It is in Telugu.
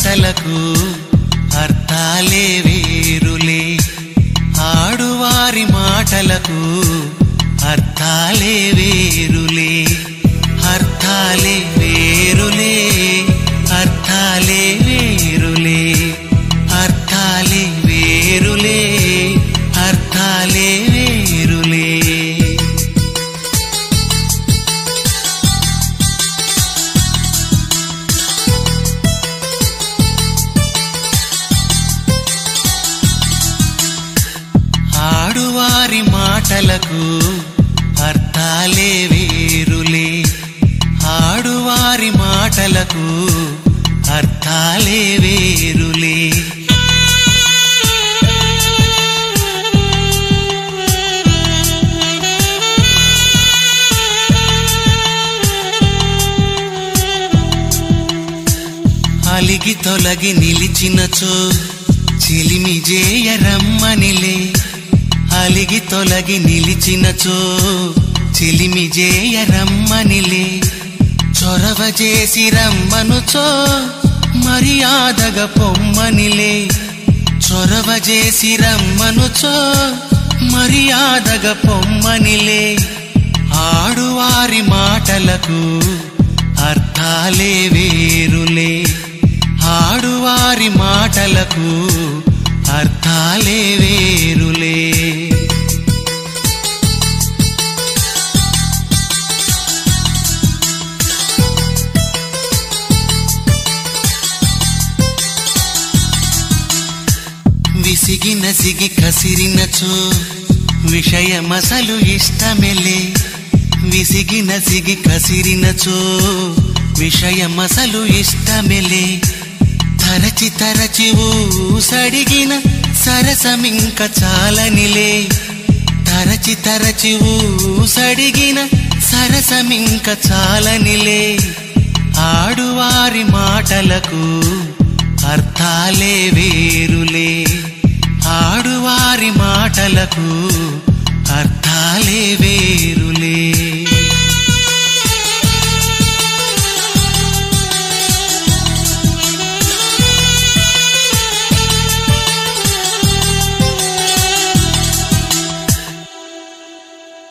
మాటలకు అర్థాలే వేరులే ఆడువారి మాటలకు అర్థాలే వేరులే అర్థాలే వేరులే అర్థాలే వేరులే అర్థాలే వేరులే అర్థాలే వేరులే ఆడువారి మాటలకు అర్థాలే వేరులే ఆడువారి మాటలకు అర్థాలే వేరులే అలిగి తొలగి నిలిచినచో చిలిమి జేయరమ్మనిలే అలిగి తొలగి నిలిచినచో చిలిమి జేయరమ్మనిలే చొరవ చేసి రమ్మనుచో మర్యాదగా పొమ్మనిలే చొరవ చేసి రమ్మనుచో మర్యాదగా పొమ్మనిలే ఆడువారి మాటలకు అర్థాలే వేరులే ఆడువారి మాటలకు అర్థాలే వేరులే విసిగి నసిగి కసిరినచో విషయమసలు ఇష్టమెలే విసిగి నసిగి కసిరినచో విషయమసలు ఇష్టమెలే తరచి తరచి ఊసడిగిన సరసమింక చాలనిలే తరచి తరచి ఊసడిగిన సరసమింక చాలనిలే ఆడువారి మాటలకు అర్థాలే వేరులే ఆడువారి మాటలకు అర్థాలే